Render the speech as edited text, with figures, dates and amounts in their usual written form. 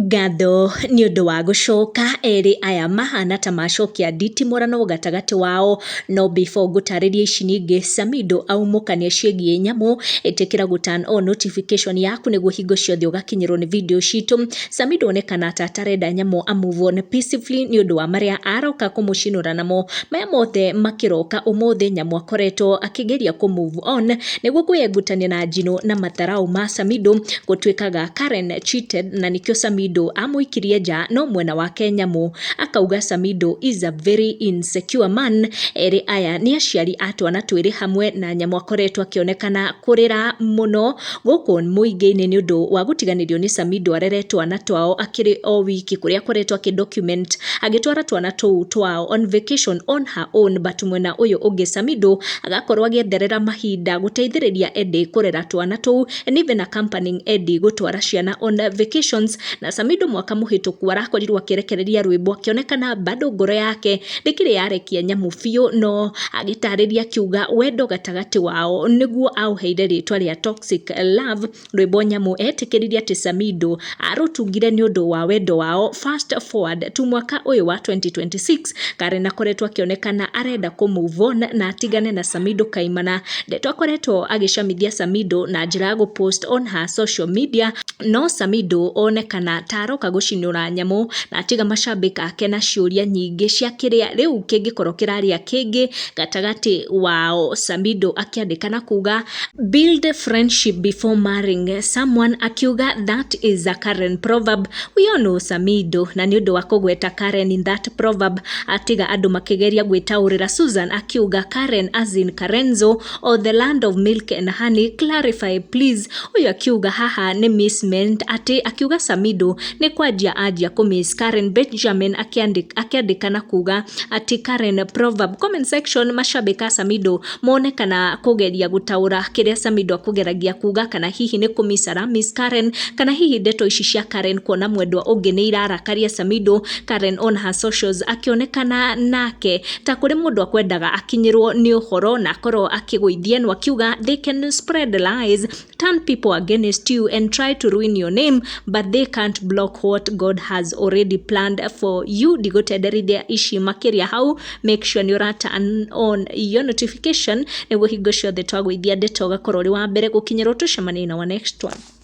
Ngatho nĩ ũndũ wa gũcoka erĩ aya mahana ta macokia nditimũrano gatagati wao, no before ngũtarĩria ici nyingĩ Samidoh aumũkania ciĩgiĩ Nyamu, ĩtĩkĩra gũ turn on notification yaku nĩguo hingo ciothe ũgakinyĩrwo nĩ video citũ. Samidoh onekana ta atarenda Nyamu a move on peacefully nĩ ũndũ wa marĩa aroka kũmũcinũra namo, maya mothe makĩroka ũmũthĩ Nyamu akoretwo akĩgeria kũ move on nĩguo kwĩyengutania na njino na matarau ma Samidoh gũtuĩkaga Karen cheated na nĩkĩo Samidoh amũikirie nja, no mwena wake Nyamu akauga Samidoh is a very insecure man. Erĩ aya nĩ aciari a twana twĩrĩ hamwe na Nyamu akoretwo akĩonekana kũrĩra mũno gũkũ mũingĩ-inĩ nĩ ũndũ wa gũtiganĩrio nĩ Samidoh arere twana twao akĩrĩ o wiki, kũrĩa akoretwo document agĩtwara twana tũu twao on vacation on her own, but mwena ũyũ ũngĩ Samidoh agakorwo agĩetherera mahinda gũteithĩrĩria Eddie kũrera twana tũu, and even accompanying Eddie gũtwara ciana on vacations. Na Samidoh mwaka mũhĩtũku arakorirwo akĩrekereria rwĩmbo akĩonekana bado ngoro yake ndĩkĩrĩ yarekia Nyamu biũ, no agĩtarĩria akiuga wendo gatagati wao nĩguo aũheire rĩtwa rĩa toxic love. Rwĩmbo Nyamu etĩkĩririe atĩ Samidoh arũtungire nĩ ũndũ wa wendo wao. Fast forward tu mwaka ũyũ wa 2026, Karen akoretwo akĩonekana arenda kũ move on na atigane na Samidoh kaimana. Ndeto akoretwo agĩcamithia Samidoh na njĩra ya gũpost on her social media, no Samidoh onekana taroka gũcinũra Nyamu na atiga macambĩki ake na ciũria nyingĩ cia kĩrĩa rĩu kĩngĩkorwo kĩrarĩa kĩngĩ gatagati wao. Samidoh akĩandĩka na kuga build friendship before marrying someone, akiuga that is a Karen proverb. We all know Samidoh, na nĩ ũndũ wa kũgweta Karen in that proverb atiga andũ makĩgeria gwĩtaũrĩra Susan, akiuga Karen as in Karenzo or the land of milk and honey, clarify please. Ũyũ akiuga haha nĩ mismeant ati, akiuga Samidoh nĩ kwanjia anjia kũmiss Karen. Benjamin akiandĩka na kuga ati Karen proverb. Comment section macambĩka Samidoh monekana kũgeria gũtaũra kĩrĩa Samidoh akũgeragia kuga, kana hihi nĩ kũmiss miss Karen, kana hihi ndeto ici cia Karen kuona mwendwa ũngĩ nĩ irarakaria Samidoh. Karen on her socials akĩonekana nake ta kũrĩ mũndũ akwendaga akinyĩrwo nĩ ũhoro na akorwo akĩgũithia no, akiuga they can spread lies, turn people against you and try to ruin your name, but they can't block what God has already planned for you. Ndigũtenderithia ici makĩria hau, make sure nĩ ũra turn on your notification nĩguo hingo ciothe twagũithia ndeto ũgakorwo ũrĩ wa mbere gũkinyĩrwo. Tũcemanie na wa next one.